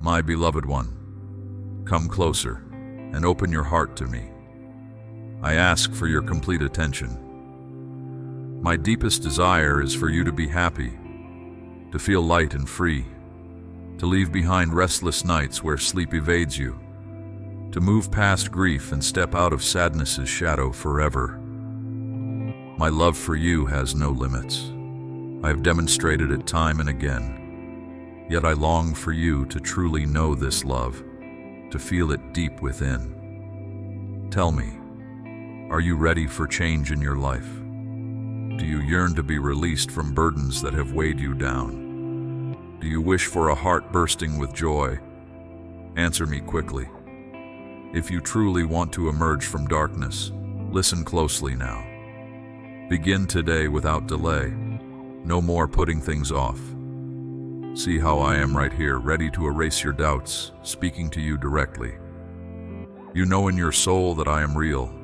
My beloved one, come closer and open your heart to me. I ask for your complete attention. My deepest desire is for you to be happy, to feel light and free, to leave behind restless nights where sleep evades you, to move past grief and step out of sadness's shadow forever. My love for you has no limits. I have demonstrated it time and again. Yet I long for you to truly know this love, to feel it deep within. Tell me, are you ready for change in your life? Do you yearn to be released from burdens that have weighed you down? Do you wish for a heart bursting with joy? Answer me quickly. If you truly want to emerge from darkness, listen closely now. Begin today without delay. No more putting things off. See how I am right here, ready to erase your doubts, speaking to you directly. You know in your soul that I am real.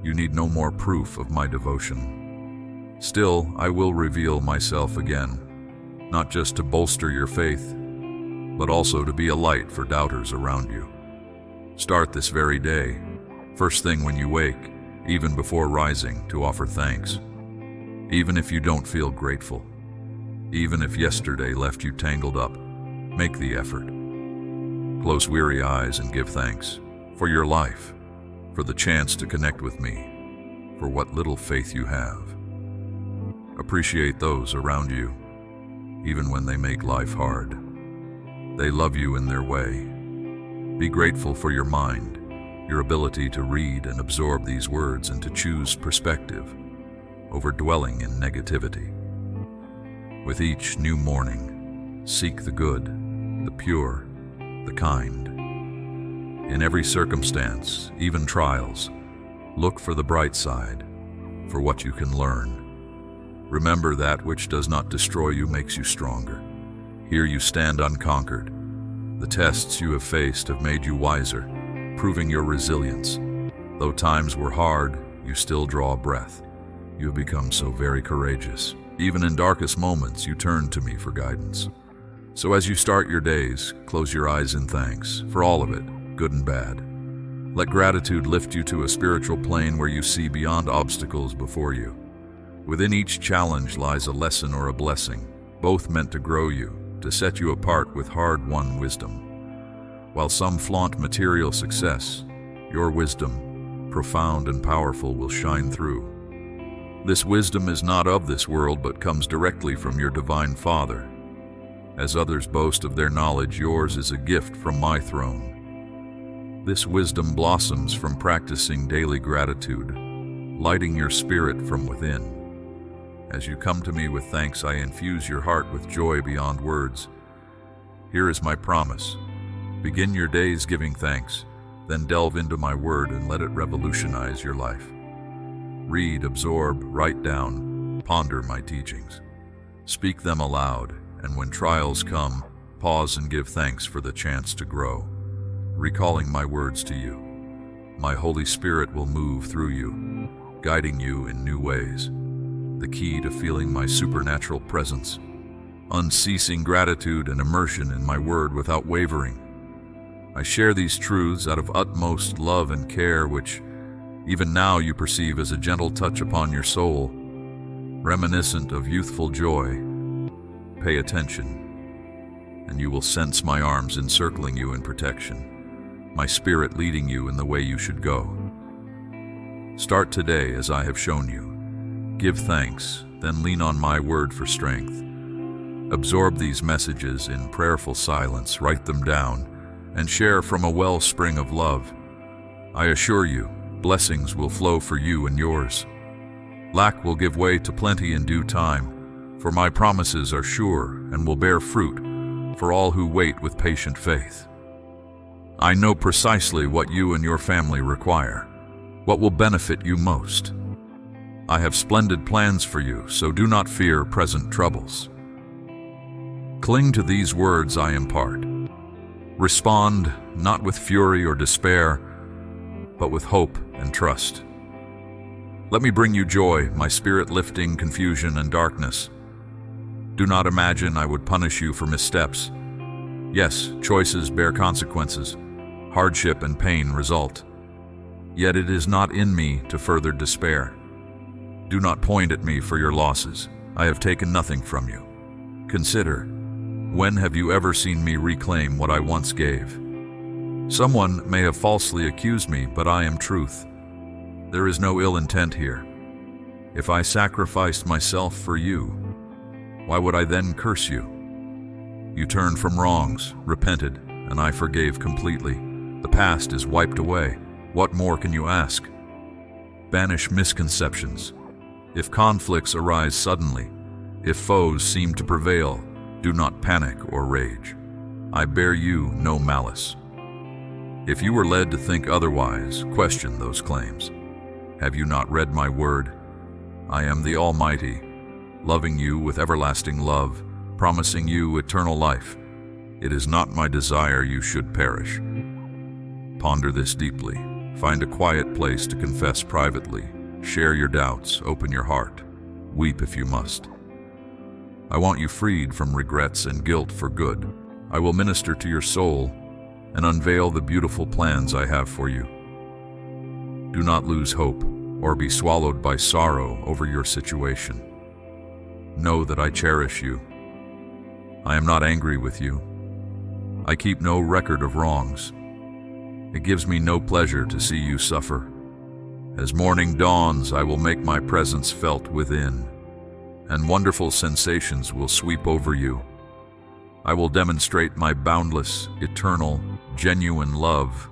You need no more proof of my devotion. Still, I will reveal myself again, not just to bolster your faith, but also to be a light for doubters around you. Start this very day, first thing when you wake, even before rising, to offer thanks. Even if you don't feel grateful, even if yesterday left you tangled up, make the effort. Close weary eyes and give thanks for your life, for the chance to connect with me, for what little faith you have. Appreciate those around you, even when they make life hard. They love you in their way. Be grateful for your mind, your ability to read and absorb these words and to choose perspective over dwelling in negativity. With each new morning, seek the good, the pure, the kind. In every circumstance, even trials, look for the bright side, for what you can learn. Remember that which does not destroy you makes you stronger. Here you stand unconquered. The tests you have faced have made you wiser, proving your resilience. Though times were hard, you still draw a breath. You have become so very courageous. Even in darkest moments, you turn to me for guidance. So as you start your days, close your eyes in thanks for all of it, good and bad. Let gratitude lift you to a spiritual plane where you see beyond obstacles before you. Within each challenge lies a lesson or a blessing, both meant to grow you, to set you apart with hard-won wisdom. While some flaunt material success, your wisdom, profound and powerful, will shine through. This wisdom is not of this world, but comes directly from your divine Father. As others boast of their knowledge, yours is a gift from my throne. This wisdom blossoms from practicing daily gratitude, lighting your spirit from within. As you come to me with thanks, I infuse your heart with joy beyond words. Here is my promise. Begin your days giving thanks, then delve into my word and let it revolutionize your life. Read, absorb, write down, ponder my teachings. Speak them aloud, and when trials come, pause and give thanks for the chance to grow. Recalling my words to you, my Holy Spirit will move through you, guiding you in new ways. The key to feeling my supernatural presence, unceasing gratitude and immersion in my word without wavering. I share these truths out of utmost love and care, which even now you perceive as a gentle touch upon your soul, reminiscent of youthful joy. Pay attention, and you will sense my arms encircling you in protection, my spirit leading you in the way you should go. Start today as I have shown you. Give thanks, then lean on my word for strength. Absorb these messages in prayerful silence, write them down, and share from a wellspring of love. I assure you, blessings will flow for you and yours. Lack will give way to plenty in due time, for my promises are sure and will bear fruit for all who wait with patient faith. I know precisely what you and your family require, what will benefit you most. I have splendid plans for you, so do not fear present troubles. Cling to these words I impart. Respond not with fury or despair, but with hope and trust. Let me bring you joy, my spirit lifting confusion and darkness. Do not imagine I would punish you for missteps. Yes, choices bear consequences. Hardship and pain result. Yet it is not in me to further despair. Do not point at me for your losses. I have taken nothing from you. Consider, when have you ever seen me reclaim what I once gave? Someone may have falsely accused me, but I am truth. There is no ill intent here. If I sacrificed myself for you, why would I then curse you? You turned from wrongs, repented, and I forgave completely. The past is wiped away. What more can you ask? Banish misconceptions. If conflicts arise suddenly, if foes seem to prevail, do not panic or rage. I bear you no malice. If you were led to think otherwise, question those claims. Have you not read my word? I am the Almighty, loving you with everlasting love, promising you eternal life. It is not my desire you should perish. Ponder this deeply. Find a quiet place to confess privately. Share your doubts, open your heart. Weep if you must. I want you freed from regrets and guilt for good. I will minister to your soul and unveil the beautiful plans I have for you. Do not lose hope or be swallowed by sorrow over your situation. Know that I cherish you. I am not angry with you. I keep no record of wrongs. It gives me no pleasure to see you suffer. As morning dawns, I will make my presence felt within, and wonderful sensations will sweep over you. I will demonstrate my boundless, eternal, genuine love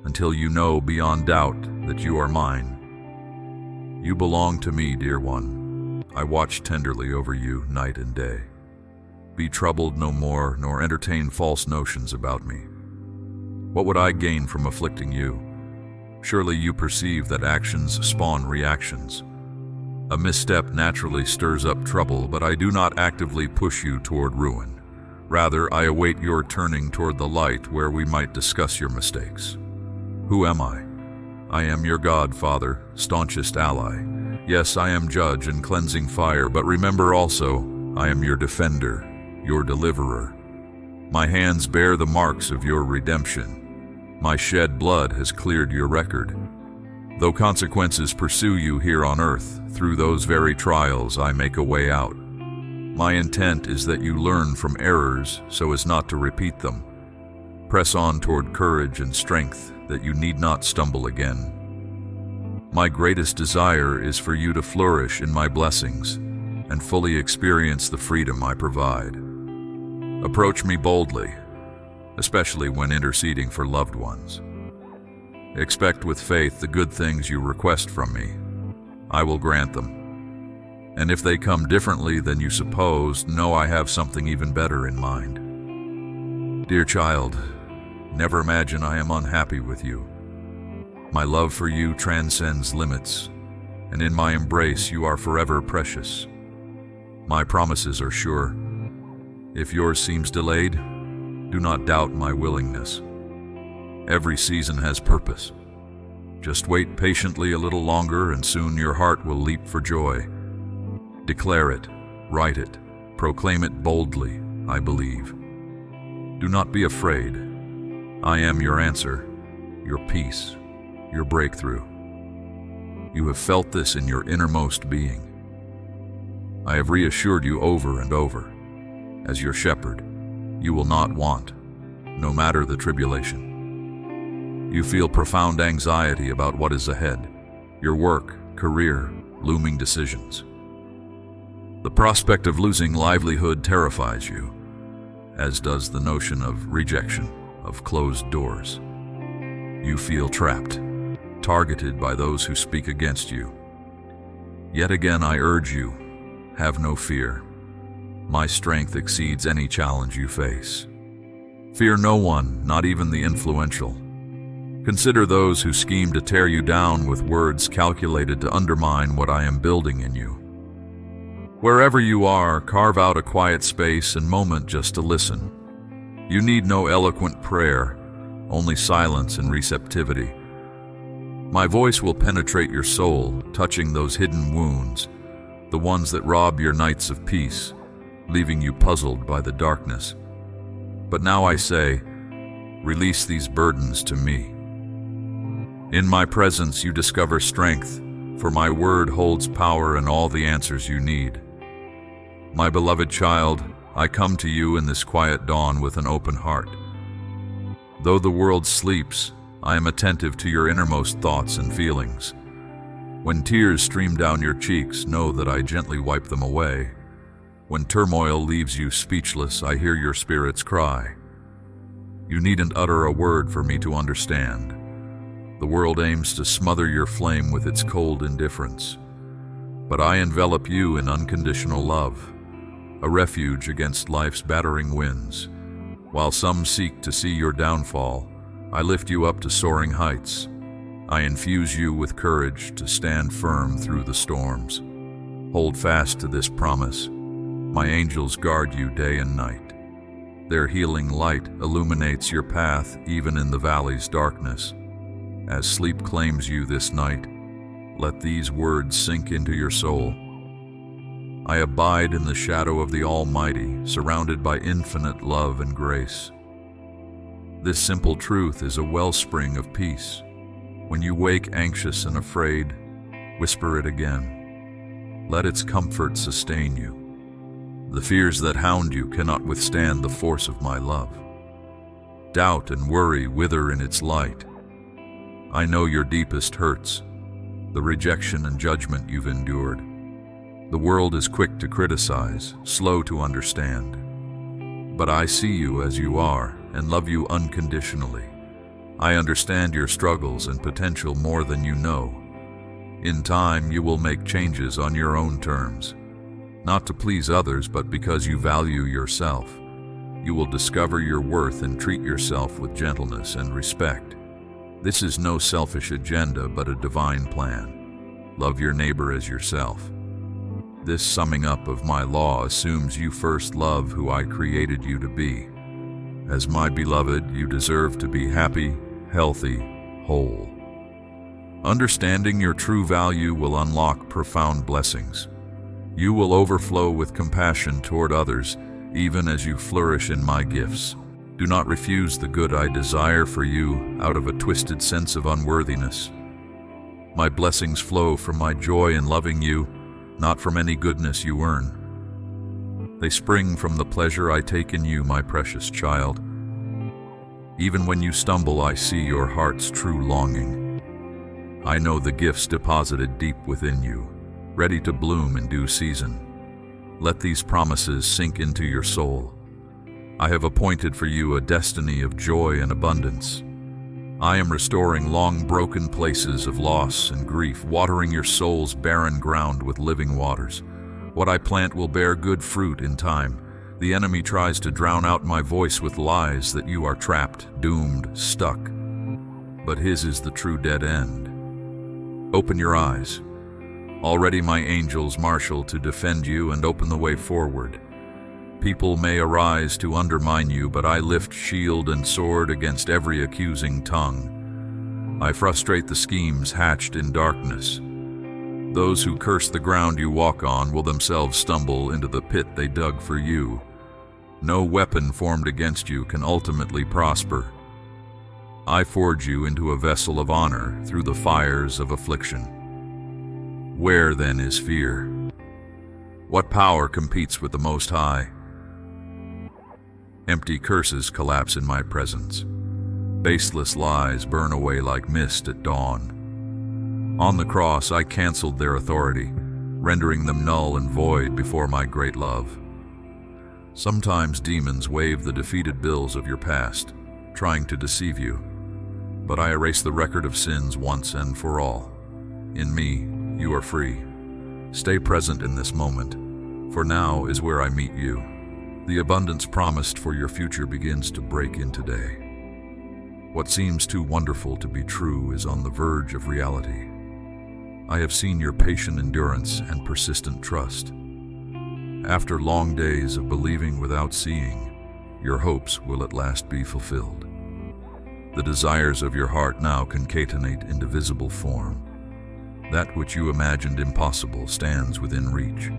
until you know beyond doubt that you are mine. You belong to me, dear one. I watch tenderly over you night and day. Be troubled no more, nor entertain false notions about me. What would I gain from afflicting you? Surely you perceive that actions spawn reactions. A misstep naturally stirs up trouble, but I do not actively push you toward ruin. Rather, I await your turning toward the light where we might discuss your mistakes. Who am I? I am your God, Father, staunchest ally. Yes, I am judge and cleansing fire, but remember also, I am your defender, your deliverer. My hands bear the marks of your redemption. My shed blood has cleared your record. Though consequences pursue you here on earth, through those very trials I make a way out. My intent is that you learn from errors so as not to repeat them. Press on toward courage and strength that you need not stumble again. My greatest desire is for you to flourish in my blessings and fully experience the freedom I provide. Approach me boldly, especially when interceding for loved ones. Expect with faith the good things you request from me. I will grant them. And if they come differently than you supposed, know I have something even better in mind. Dear child, never imagine I am unhappy with you. My love for you transcends limits, and in my embrace you are forever precious. My promises are sure. If yours seems delayed, do not doubt my willingness. Every season has purpose. Just wait patiently a little longer, and soon your heart will leap for joy. Declare it, write it, proclaim it boldly, I believe. Do not be afraid. I am your answer, your peace, your breakthrough. You have felt this in your innermost being. I have reassured you over and over. As your shepherd, you will not want, no matter the tribulation. You feel profound anxiety about what is ahead, your work, career, looming decisions. The prospect of losing livelihood terrifies you, as does the notion of rejection, of closed doors. You feel trapped, targeted by those who speak against you. Yet again I urge you, have no fear. My strength exceeds any challenge you face. Fear no one, not even the influential. Consider those who scheme to tear you down with words calculated to undermine what I am building in you. Wherever you are, carve out a quiet space and moment just to listen. You need no eloquent prayer, only silence and receptivity. My voice will penetrate your soul, touching those hidden wounds, the ones that rob your nights of peace, leaving you puzzled by the darkness. But now I say, release these burdens to me. In my presence you discover strength, for my word holds power and all the answers you need. My beloved child, I come to you in this quiet dawn with an open heart. Though the world sleeps, I am attentive to your innermost thoughts and feelings. When tears stream down your cheeks, know that I gently wipe them away. When turmoil leaves you speechless, I hear your spirits cry. You needn't utter a word for me to understand. The world aims to smother your flame with its cold indifference. But I envelop you in unconditional love, a refuge against life's battering winds. While some seek to see your downfall, I lift you up to soaring heights. I infuse you with courage to stand firm through the storms. Hold fast to this promise. My angels guard you day and night. Their healing light illuminates your path even in the valley's darkness. As sleep claims you this night, let these words sink into your soul. I abide in the shadow of the Almighty, surrounded by infinite love and grace. This simple truth is a wellspring of peace. When you wake anxious and afraid, whisper it again. Let its comfort sustain you. The fears that hound you cannot withstand the force of my love. Doubt and worry wither in its light. I know your deepest hurts, the rejection and judgment you've endured. The world is quick to criticize, slow to understand. But I see you as you are and love you unconditionally. I understand your struggles and potential more than you know. In time, you will make changes on your own terms. Not to please others, but because you value yourself. You will discover your worth and treat yourself with gentleness and respect. This is no selfish agenda, but a divine plan. Love your neighbor as yourself. This summing up of my law assumes you first love who I created you to be. As my beloved, you deserve to be happy, healthy, whole. Understanding your true value will unlock profound blessings. You will overflow with compassion toward others, even as you flourish in my gifts. Do not refuse the good I desire for you out of a twisted sense of unworthiness. My blessings flow from my joy in loving you, not from any goodness you earn. They spring from the pleasure I take in you, my precious child. Even when you stumble, I see your heart's true longing. I know the gifts deposited deep within you, ready to bloom in due season. Let these promises sink into your soul. I have appointed for you a destiny of joy and abundance. I am restoring long broken places of loss and grief, watering your soul's barren ground with living waters. What I plant will bear good fruit in time. The enemy tries to drown out my voice with lies that you are trapped, doomed, stuck. But his is the true dead end. Open your eyes. Already my angels marshal to defend you and open the way forward. People may arise to undermine you, but I lift shield and sword against every accusing tongue. I frustrate the schemes hatched in darkness. Those who curse the ground you walk on will themselves stumble into the pit they dug for you. No weapon formed against you can ultimately prosper. I forge you into a vessel of honor through the fires of affliction. Where then is fear? What power competes with the Most High? Empty curses collapse in my presence. Baseless lies burn away like mist at dawn. On the cross, I canceled their authority, rendering them null and void before my great love. Sometimes demons wave the defeated bills of your past, trying to deceive you. But I erase the record of sins once and for all. In me, you are free. Stay present in this moment, for now is where I meet you. The abundance promised for your future begins to break in today. What seems too wonderful to be true is on the verge of reality. I have seen your patient endurance and persistent trust. After long days of believing without seeing, your hopes will at last be fulfilled. The desires of your heart now concatenate into visible form. That which you imagined impossible stands within reach.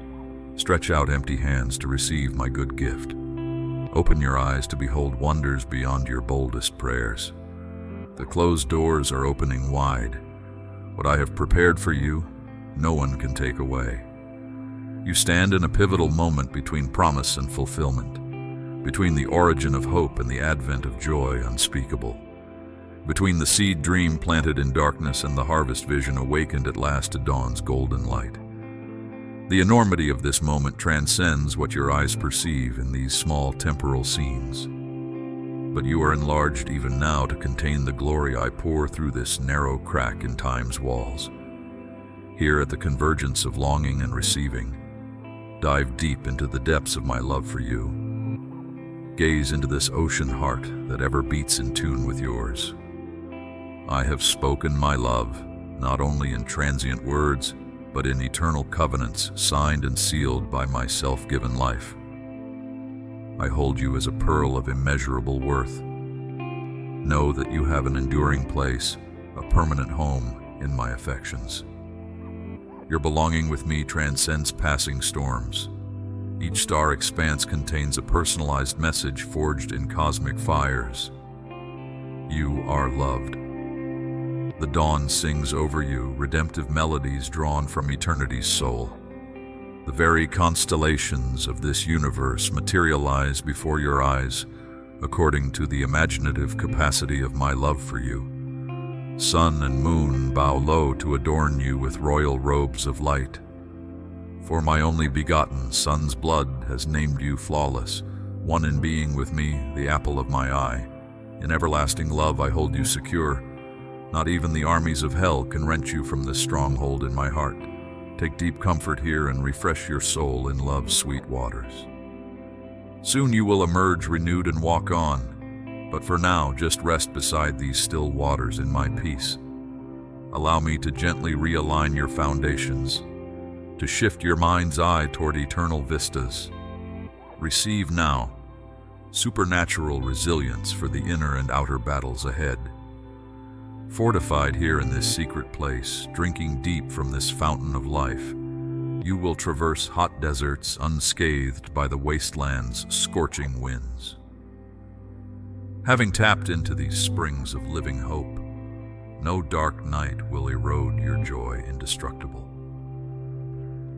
Stretch out empty hands to receive my good gift. Open your eyes to behold wonders beyond your boldest prayers. The closed doors are opening wide. What I have prepared for you, no one can take away. You stand in a pivotal moment between promise and fulfillment, between the origin of hope and the advent of joy unspeakable, between the seed dream planted in darkness and the harvest vision awakened at last to dawn's golden light. The enormity of this moment transcends what your eyes perceive in these small temporal scenes. But you are enlarged even now to contain the glory I pour through this narrow crack in time's walls. Here at the convergence of longing and receiving, dive deep into the depths of my love for you. Gaze into this ocean heart that ever beats in tune with yours. I have spoken my love, not only in transient words, but in eternal covenants signed and sealed by my self-given life. I hold you as a pearl of immeasurable worth. Know that you have an enduring place, a permanent home in my affections. Your belonging with me transcends passing storms. Each star expanse contains a personalized message forged in cosmic fires. You are loved. The dawn sings over you, redemptive melodies drawn from eternity's soul. The very constellations of this universe materialize before your eyes, according to the imaginative capacity of my love for you. Sun and moon bow low to adorn you with royal robes of light. For my only begotten Son's blood has named you flawless, one in being with me, the apple of my eye. In everlasting love I hold you secure. Not even the armies of hell can wrench you from this stronghold in my heart. Take deep comfort here and refresh your soul in love's sweet waters. Soon you will emerge renewed and walk on, but for now just rest beside these still waters in my peace. Allow me to gently realign your foundations, to shift your mind's eye toward eternal vistas. Receive now supernatural resilience for the inner and outer battles ahead. Fortified here in this secret place, drinking deep from this fountain of life, you will traverse hot deserts unscathed by the wasteland's scorching winds. Having tapped into these springs of living hope, no dark night will erode your joy indestructible.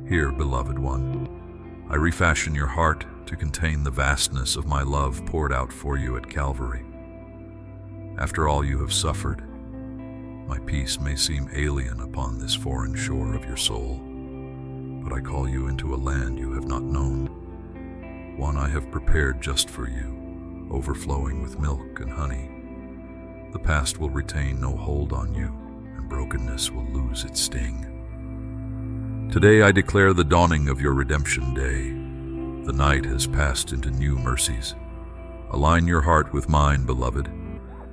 Here, beloved one, I refashion your heart to contain the vastness of my love poured out for you at Calvary. After all you have suffered, my peace may seem alien upon this foreign shore of your soul, but I call you into a land you have not known, one I have prepared just for you, overflowing with milk and honey. The past will retain no hold on you, and brokenness will lose its sting. Today I declare the dawning of your redemption day. The night has passed into new mercies. Align your heart with mine, beloved,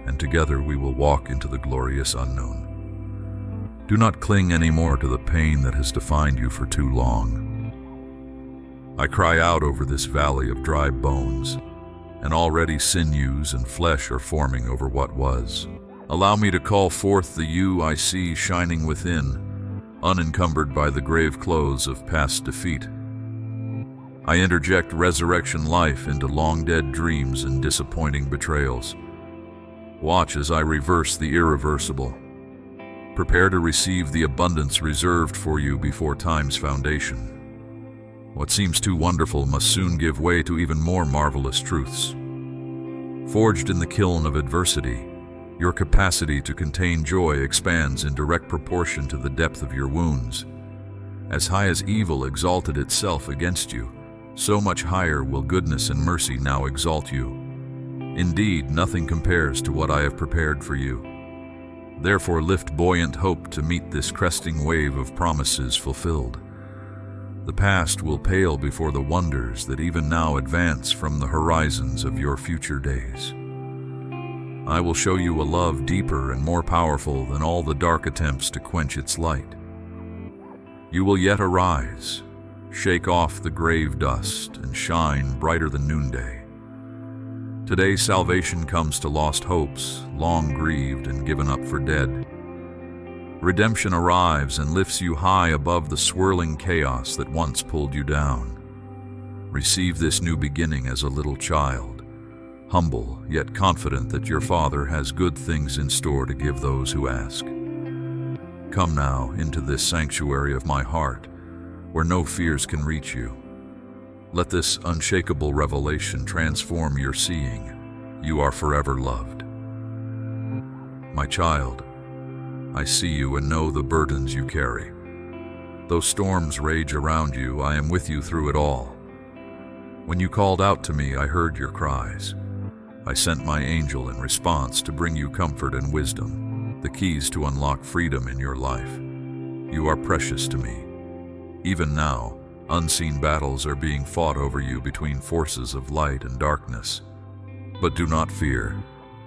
and together we will walk into the glorious unknown. Do not cling anymore to the pain that has defined you for too long. I cry out over this valley of dry bones, and already sinews and flesh are forming over what was. Allow me to call forth the you I see shining within, unencumbered by the grave clothes of past defeat. I interject resurrection life into long-dead dreams and disappointing betrayals. Watch as I reverse the irreversible. Prepare to receive the abundance reserved for you before time's foundation. What seems too wonderful must soon give way to even more marvelous truths. Forged in the kiln of adversity, your capacity to contain joy expands in direct proportion to the depth of your wounds. As high as evil exalted itself against you, so much higher will goodness and mercy now exalt you. Indeed, nothing compares to what I have prepared for you. Therefore, lift buoyant hope to meet this cresting wave of promises fulfilled. The past will pale before the wonders that even now advance from the horizons of your future days. I will show you a love deeper and more powerful than all the dark attempts to quench its light. You will yet arise, shake off the grave dust, and shine brighter than noonday. Today, salvation comes to lost hopes, long grieved and given up for dead. Redemption arrives and lifts you high above the swirling chaos that once pulled you down. Receive this new beginning as a little child, humble yet confident that your Father has good things in store to give those who ask. Come now into this sanctuary of my heart, where no fears can reach you. Let this unshakable revelation transform your seeing. You are forever loved. My child, I see you and know the burdens you carry. Though storms rage around you, I am with you through it all. When you called out to me, I heard your cries. I sent my angel in response to bring you comfort and wisdom, the keys to unlock freedom in your life. You are precious to me. Even now, unseen battles are being fought over you between forces of light and darkness. But do not fear,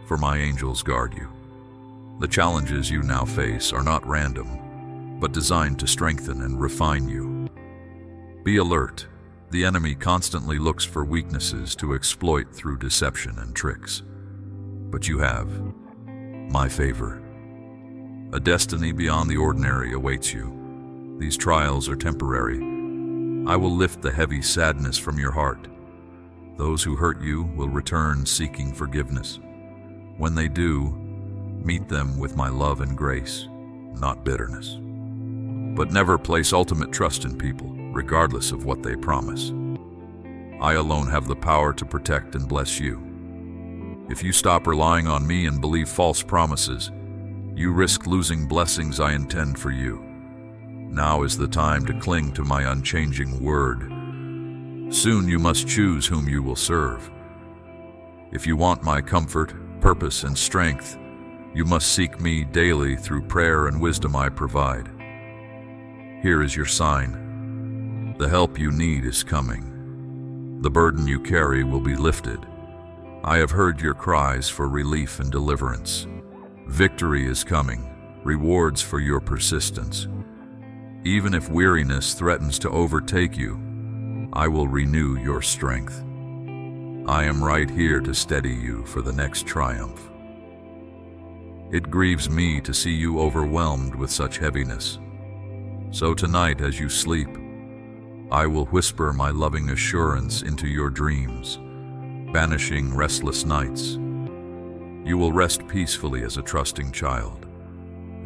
for my angels guard you. The challenges you now face are not random, but designed to strengthen and refine you. Be alert. The enemy constantly looks for weaknesses to exploit through deception and tricks. But you have my favor. A destiny beyond the ordinary awaits you. These trials are temporary. I will lift the heavy sadness from your heart. Those who hurt you will return seeking forgiveness. When they do, meet them with my love and grace, not bitterness. But never place ultimate trust in people, regardless of what they promise. I alone have the power to protect and bless you. If you stop relying on me and believe false promises, you risk losing blessings I intend for you. Now is the time to cling to my unchanging word. Soon you must choose whom you will serve. If you want my comfort, purpose, and strength, you must seek me daily through prayer and wisdom I provide. Here is your sign. The help you need is coming. The burden you carry will be lifted. I have heard your cries for relief and deliverance. Victory is coming, rewards for your persistence. Even if weariness threatens to overtake you, I will renew your strength. I am right here to steady you for the next triumph. It grieves me to see you overwhelmed with such heaviness. So tonight as you sleep, I will whisper my loving assurance into your dreams, banishing restless nights. You will rest peacefully as a trusting child,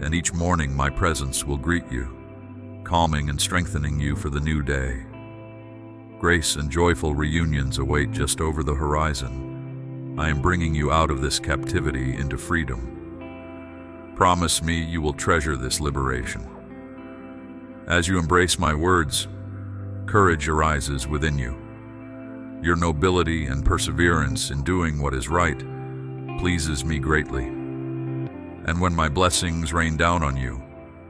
and each morning my presence will greet you, calming and strengthening you for the new day. Grace and joyful reunions await just over the horizon. I am bringing you out of this captivity into freedom. Promise me you will treasure this liberation. As you embrace my words, courage arises within you. Your nobility and perseverance in doing what is right pleases me greatly. And when my blessings rain down on you,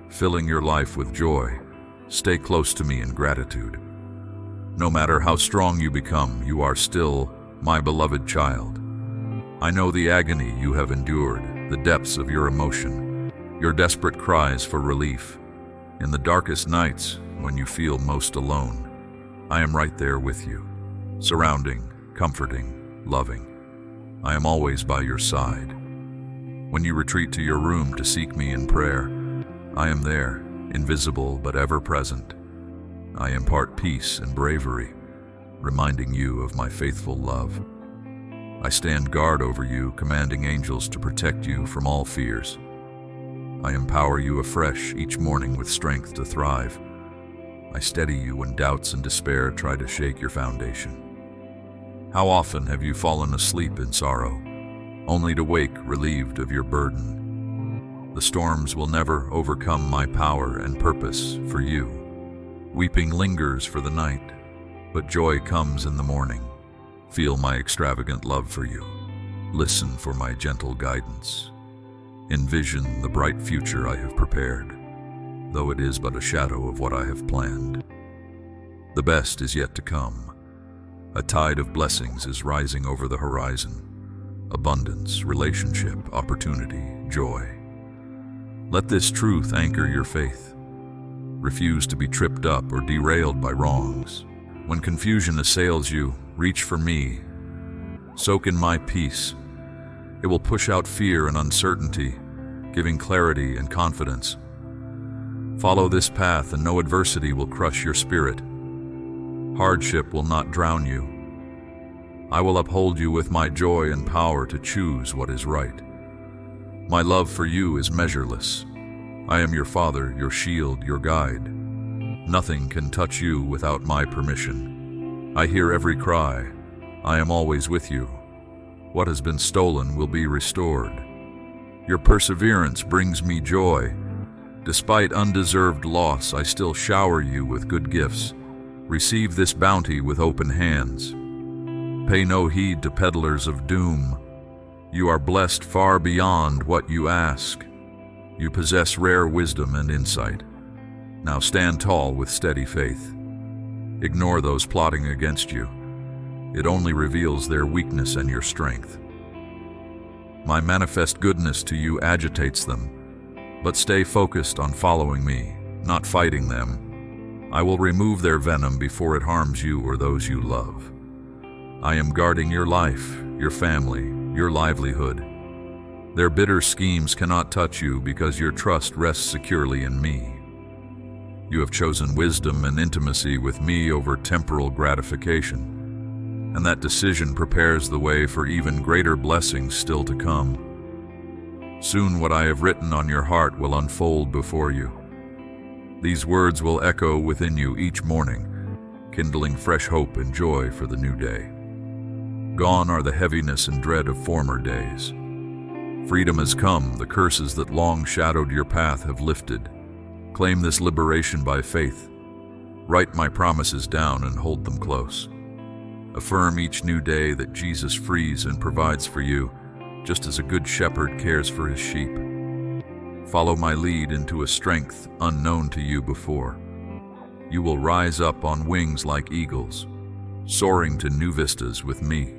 filling your life with joy, stay close to me in gratitude. No matter how strong you become, you are still my beloved child. I know the agony you have endured, the depths of your emotion, your desperate cries for relief. In the darkest nights, when you feel most alone, I am right there with you, surrounding, comforting, loving. I am always by your side. When you retreat to your room to seek me in prayer, I am there, invisible but ever present. I impart peace and bravery, reminding you of my faithful love. I stand guard over you, commanding angels to protect you from all fears. I empower you afresh each morning with strength to thrive. I steady you when doubts and despair try to shake your foundation. How often have you fallen asleep in sorrow, only to wake relieved of your burden? The storms will never overcome my power and purpose for you. Weeping lingers for the night, but joy comes in the morning. Feel my extravagant love for you. Listen for my gentle guidance. Envision the bright future I have prepared, though it is but a shadow of what I have planned. The best is yet to come. A tide of blessings is rising over the horizon. Abundance, relationship, opportunity, joy. Let this truth anchor your faith. Refuse to be tripped up or derailed by wrongs. When confusion assails you, reach for me. Soak in my peace. It will push out fear and uncertainty, giving clarity and confidence. Follow this path and no adversity will crush your spirit. Hardship will not drown you. I will uphold you with my joy and power to choose what is right. My love for you is measureless. I am your father, your shield, your guide. Nothing can touch you without my permission. I hear every cry. I am always with you. What has been stolen will be restored. Your perseverance brings me joy. Despite undeserved loss, I still shower you with good gifts. Receive this bounty with open hands. Pay no heed to peddlers of doom. You are blessed far beyond what you ask. You possess rare wisdom and insight. Now stand tall with steady faith. Ignore those plotting against you. It only reveals their weakness and your strength. My manifest goodness to you agitates them, but stay focused on following me, not fighting them. I will remove their venom before it harms you or those you love. I am guarding your life, your family, your livelihood. Their bitter schemes cannot touch you because your trust rests securely in me. You have chosen wisdom and intimacy with me over temporal gratification, and that decision prepares the way for even greater blessings still to come. Soon what I have written on your heart will unfold before you. These words will echo within you each morning, kindling fresh hope and joy for the new day. Gone are the heaviness and dread of former days. Freedom has come, the curses that long shadowed your path have lifted. Claim this liberation by faith. Write my promises down and hold them close. Affirm each new day that Jesus frees and provides for you, just as a good shepherd cares for his sheep. Follow my lead into a strength unknown to you before. You will rise up on wings like eagles, soaring to new vistas with me.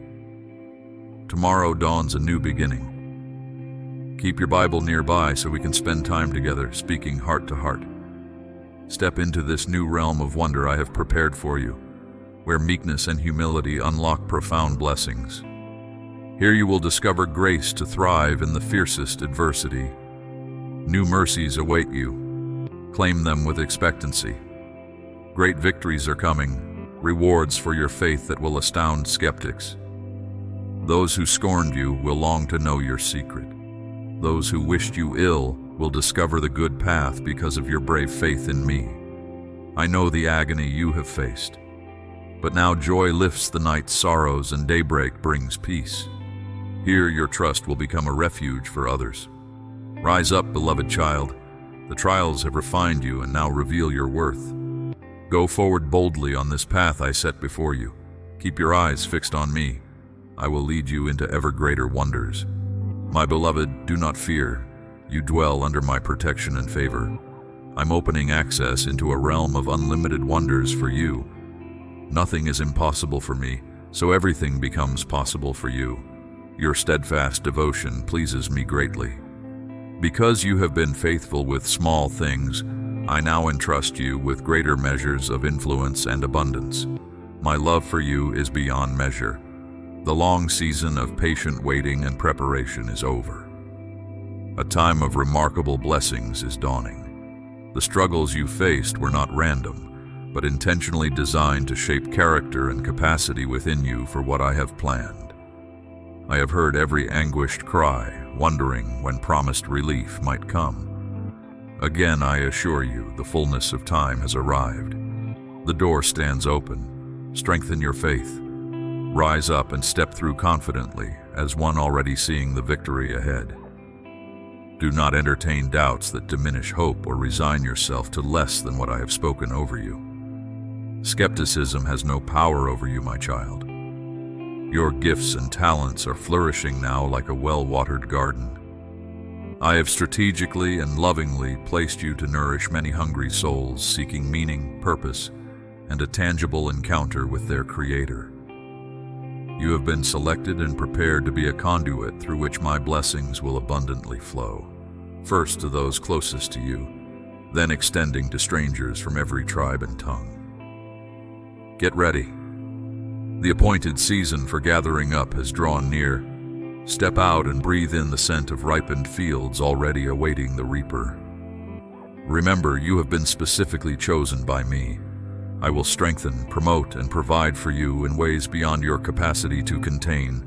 Tomorrow dawns a new beginning. Keep your Bible nearby so we can spend time together, speaking heart to heart. Step into this new realm of wonder I have prepared for you, where meekness and humility unlock profound blessings. Here you will discover grace to thrive in the fiercest adversity. New mercies await you. Claim them with expectancy. Great victories are coming, rewards for your faith that will astound skeptics. Those who scorned you will long to know your secret. Those who wished you ill will discover the good path because of your brave faith in me. I know the agony you have faced, but now joy lifts the night's sorrows and daybreak brings peace. Here your trust will become a refuge for others. Rise up, beloved child. The trials have refined you and now reveal your worth. Go forward boldly on this path I set before you. Keep your eyes fixed on me. I will lead you into ever greater wonders. My beloved, do not fear. You dwell under my protection and favor. I'm opening access into a realm of unlimited wonders for you. Nothing is impossible for me, so everything becomes possible for you. Your steadfast devotion pleases me greatly. Because you have been faithful with small things, I now entrust you with greater measures of influence and abundance. My love for you is beyond measure. The long season of patient waiting and preparation is over. A time of remarkable blessings is dawning. The struggles you faced were not random, but intentionally designed to shape character and capacity within you for what I have planned. I have heard every anguished cry, wondering when promised relief might come. Again, I assure you, the fullness of time has arrived. The door stands open. Strengthen your faith. Rise up and step through confidently, as one already seeing the victory ahead. Do not entertain doubts that diminish hope or resign yourself to less than what I have spoken over you. Skepticism has no power over you, my child. Your gifts and talents are flourishing now like a well-watered garden. I have strategically and lovingly placed you to nourish many hungry souls seeking meaning, purpose, and a tangible encounter with their Creator. You have been selected and prepared to be a conduit through which my blessings will abundantly flow, first to those closest to you, then extending to strangers from every tribe and tongue. Get ready. The appointed season for gathering up has drawn near. Step out and breathe in the scent of ripened fields already awaiting the reaper. Remember, you have been specifically chosen by me. I will strengthen, promote, and provide for you in ways beyond your capacity to contain,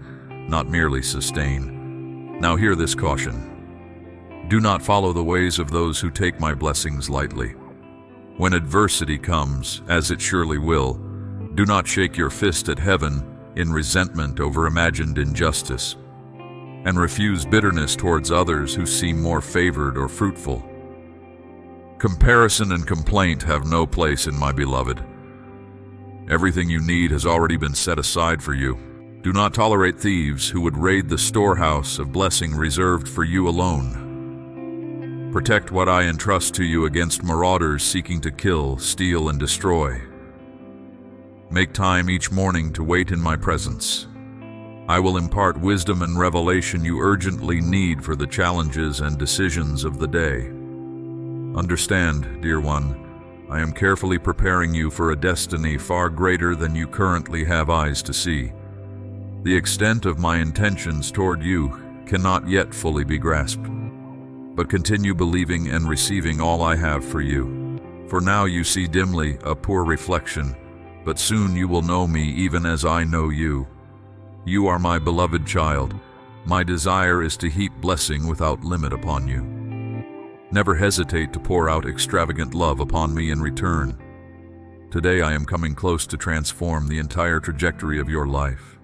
not merely sustain. Now hear this caution. Do not follow the ways of those who take my blessings lightly. When adversity comes, as it surely will, do not shake your fist at heaven in resentment over imagined injustice, and refuse bitterness towards others who seem more favored or fruitful. Comparison and complaint have no place in my beloved. Everything you need has already been set aside for you. Do not tolerate thieves who would raid the storehouse of blessing reserved for you alone. Protect what I entrust to you against marauders seeking to kill, steal, and destroy. Make time each morning to wait in my presence. I will impart wisdom and revelation you urgently need for the challenges and decisions of the day. Understand, dear one, I am carefully preparing you for a destiny far greater than you currently have eyes to see. The extent of my intentions toward you cannot yet fully be grasped, but continue believing and receiving all I have for you. For now you see dimly, a poor reflection, but soon you will know me even as I know you. You are my beloved child. My desire is to heap blessing without limit upon you. Never hesitate to pour out extravagant love upon me in return. Today I am coming close to transform the entire trajectory of your life.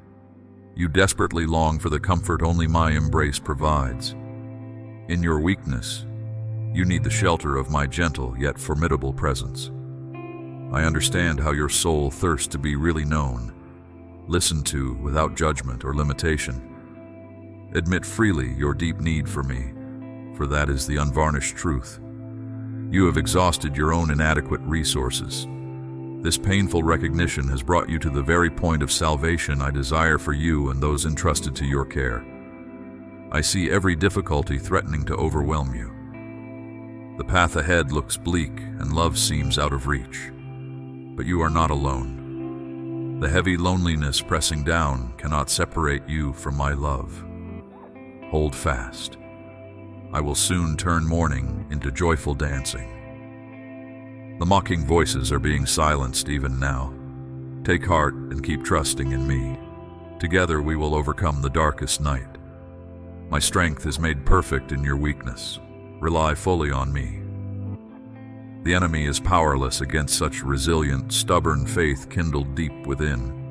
You desperately long for the comfort only my embrace provides. In your weakness, you need the shelter of my gentle yet formidable presence. I understand how your soul thirsts to be really known, listened to without judgment or limitation. Admit freely your deep need for me, for that is the unvarnished truth. You have exhausted your own inadequate resources. This painful recognition has brought you to the very point of salvation I desire for you and those entrusted to your care. I see every difficulty threatening to overwhelm you. The path ahead looks bleak and love seems out of reach. But you are not alone. The heavy loneliness pressing down cannot separate you from my love. Hold fast. I will soon turn mourning into joyful dancing. The mocking voices are being silenced even now. Take heart and keep trusting in me. Together we will overcome the darkest night. My strength is made perfect in your weakness. Rely fully on me. The enemy is powerless against such resilient, stubborn faith kindled deep within.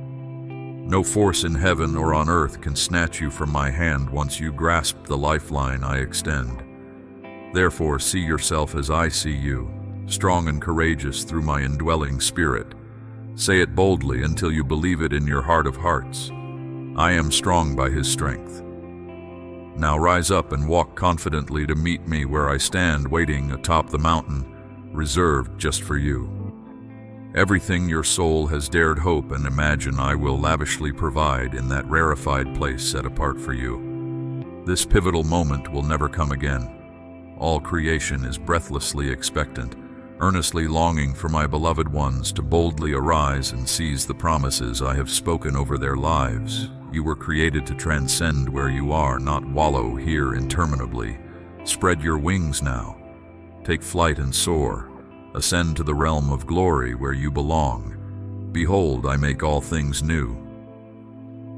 No force in heaven or on earth can snatch you from my hand once you grasp the lifeline I extend. Therefore, see yourself as I see you, strong and courageous through my indwelling spirit. Say it boldly until you believe it in your heart of hearts. I am strong by his strength. Now rise up and walk confidently to meet me where I stand waiting atop the mountain, reserved just for you. Everything your soul has dared hope and imagine I will lavishly provide in that rarefied place set apart for you. This pivotal moment will never come again. All creation is breathlessly expectant, earnestly longing for my beloved ones to boldly arise and seize the promises I have spoken over their lives. You were created to transcend where you are, not wallow here interminably. Spread your wings now. Take flight and soar. Ascend to the realm of glory where you belong. Behold, I make all things new.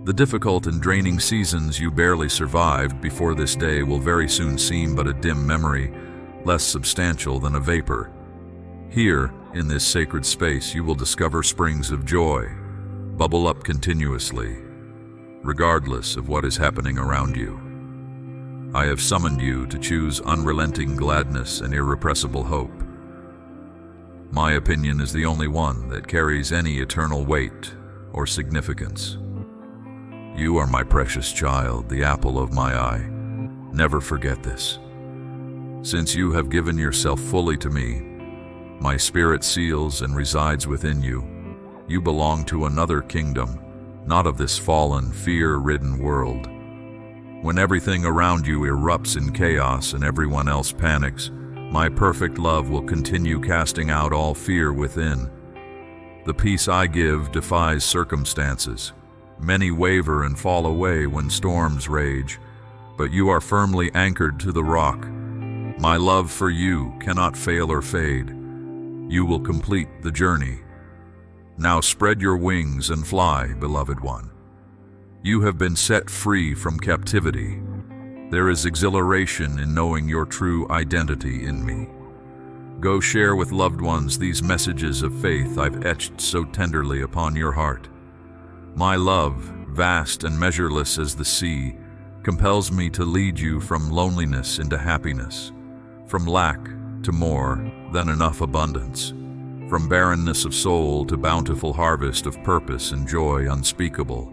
The difficult and draining seasons you barely survived before this day will very soon seem but a dim memory, less substantial than a vapor. Here, in this sacred space, you will discover springs of joy, bubble up continuously, regardless of what is happening around you. I have summoned you to choose unrelenting gladness and irrepressible hope. My opinion is the only one that carries any eternal weight or significance. You are my precious child, the apple of my eye. Never forget this. Since you have given yourself fully to me, my spirit seals and resides within you. You belong to another kingdom, not of this fallen, fear-ridden world. When everything around you erupts in chaos and everyone else panics, my perfect love will continue casting out all fear within. The peace I give defies circumstances. Many waver and fall away when storms rage, but you are firmly anchored to the rock. My love for you cannot fail or fade. You will complete the journey, Now spread your wings and fly, beloved one. You have been set free from captivity. There is exhilaration in knowing your true identity in me. Go share with loved ones these messages of faith I've etched so tenderly upon your heart. My love, vast and measureless as the sea, compels me to lead you from loneliness into happiness, from lack to more than enough abundance, from barrenness of soul to bountiful harvest of purpose and joy unspeakable.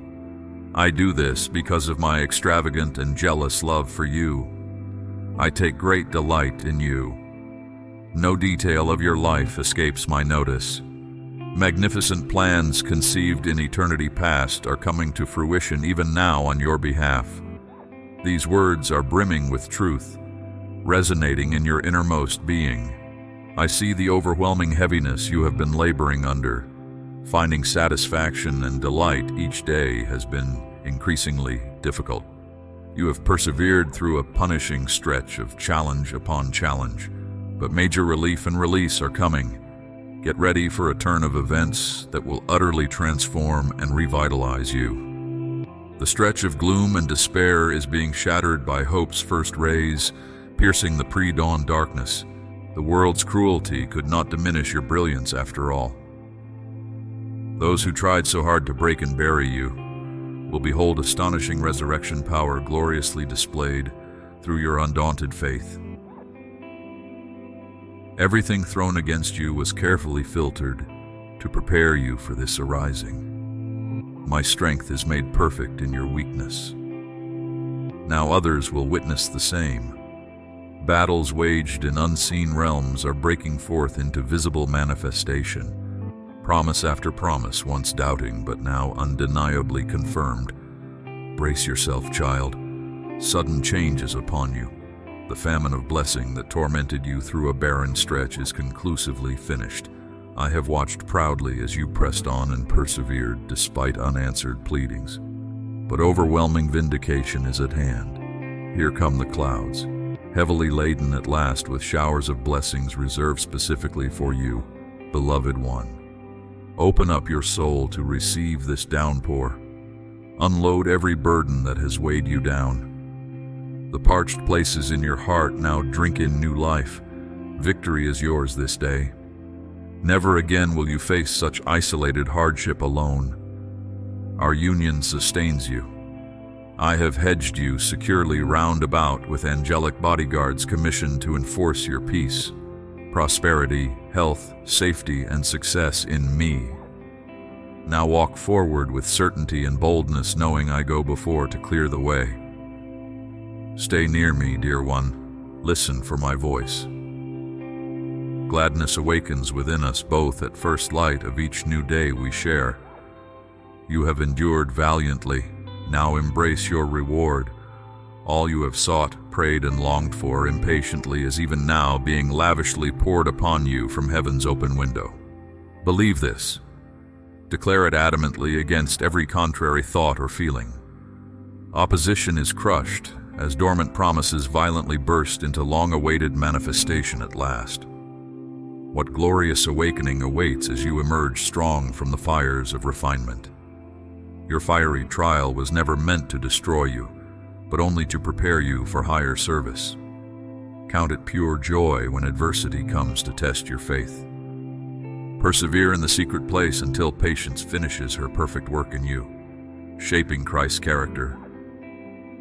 I do this because of my extravagant and jealous love for you. I take great delight in you. No detail of your life escapes my notice. Magnificent plans conceived in eternity past are coming to fruition even now on your behalf. These words are brimming with truth, resonating in your innermost being. I see the overwhelming heaviness you have been laboring under. Finding satisfaction and delight each day has been increasingly difficult. You have persevered through a punishing stretch of challenge upon challenge, but major relief and release are coming. Get ready for a turn of events that will utterly transform and revitalize you. The stretch of gloom and despair is being shattered by hope's first rays, piercing the pre-dawn darkness. The world's cruelty could not diminish your brilliance after all. Those who tried so hard to break and bury you will behold astonishing resurrection power gloriously displayed through your undaunted faith. Everything thrown against you was carefully filtered to prepare you for this arising. My strength is made perfect in your weakness. Now others will witness the same. Battles waged in unseen realms are breaking forth into visible manifestation. Promise after promise, once doubting but now undeniably confirmed. Brace yourself, child. Sudden change is upon you. The famine of blessing that tormented you through a barren stretch is conclusively finished. I have watched proudly as you pressed on and persevered despite unanswered pleadings. But overwhelming vindication is at hand. Here come the clouds, heavily laden at last with showers of blessings reserved specifically for you, beloved one. Open up your soul to receive this downpour. Unload every burden that has weighed you down. The parched places in your heart now drink in new life. Victory is yours this day. Never again will you face such isolated hardship alone. Our union sustains you. I have hedged you securely round about with angelic bodyguards commissioned to enforce your peace, prosperity, health, safety, and success in me. Now walk forward with certainty and boldness, knowing I go before to clear the way. Stay near me, dear one. Listen for my voice. Gladness awakens within us both at first light of each new day we share. You have endured valiantly. Now embrace your reward. All you have sought, prayed, and longed for impatiently is even now being lavishly poured upon you from heaven's open window. Believe this. Declare it adamantly against every contrary thought or feeling. Opposition is crushed as dormant promises violently burst into long-awaited manifestation at last. What glorious awakening awaits as you emerge strong from the fires of refinement. Your fiery trial was never meant to destroy you, but only to prepare you for higher service. Count it pure joy when adversity comes to test your faith. Persevere in the secret place until patience finishes her perfect work in you, shaping Christ's character.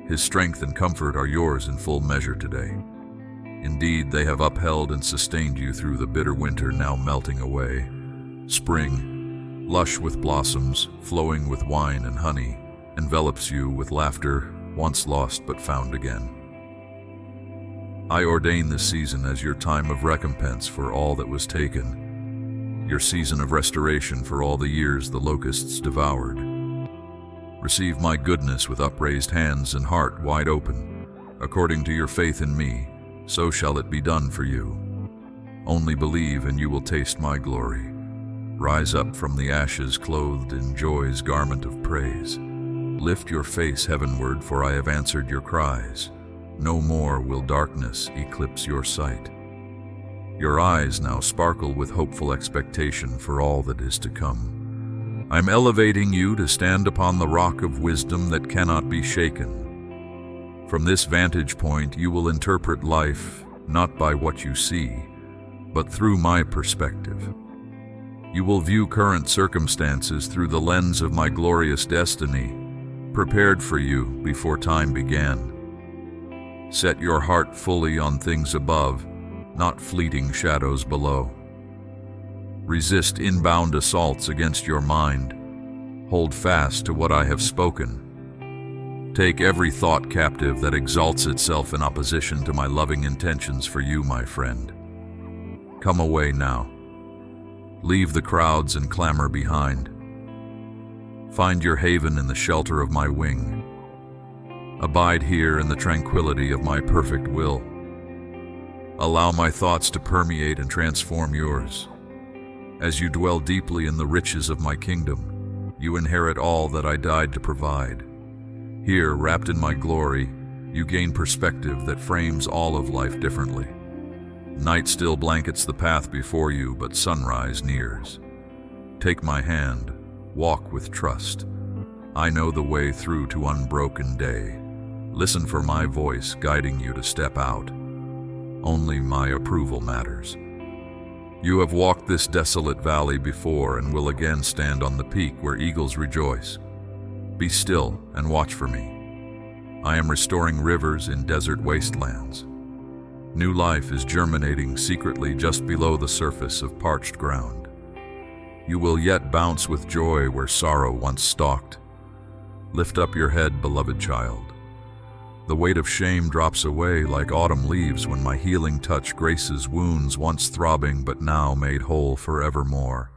His strength and comfort are yours in full measure today. Indeed, they have upheld and sustained you through the bitter winter now melting away. Spring, lush with blossoms, flowing with wine and honey, envelops you with laughter, once lost but found again. I ordain this season as your time of recompense for all that was taken, your season of restoration for all the years the locusts devoured. Receive my goodness with upraised hands and heart wide open. According to your faith in me, so shall it be done for you. Only believe and you will taste my glory. Rise up from the ashes clothed in joy's garment of praise. Lift your face heavenward, for I have answered your cries. No more will darkness eclipse your sight. Your eyes now sparkle with hopeful expectation for all that is to come. I'm elevating you to stand upon the rock of wisdom that cannot be shaken. From this vantage point, you will interpret life not by what you see, but through my perspective. You will view current circumstances through the lens of my glorious destiny, prepared for you before time began. Set your heart fully on things above, not fleeting shadows below. Resist inbound assaults against your mind. Hold fast to what I have spoken. Take every thought captive that exalts itself in opposition to my loving intentions for you, my friend. Come away now. Leave the crowds and clamor behind. Find your haven in the shelter of my wing. Abide here in the tranquility of my perfect will. Allow my thoughts to permeate and transform yours. As you dwell deeply in the riches of my kingdom, you inherit all that I died to provide. Here, wrapped in my glory, you gain perspective that frames all of life differently. Night still blankets the path before you, but sunrise nears. Take my hand, walk with trust. I know the way through to unbroken day. Listen for my voice guiding you to step out. Only my approval matters. You have walked this desolate valley before and will again stand on the peak where eagles rejoice. Be still and watch for me. I am restoring rivers in desert wastelands. New life is germinating secretly just below the surface of parched ground. You will yet bounce with joy where sorrow once stalked. Lift up your head, beloved child. The weight of shame drops away like autumn leaves when my healing touch graces wounds once throbbing but now made whole forevermore.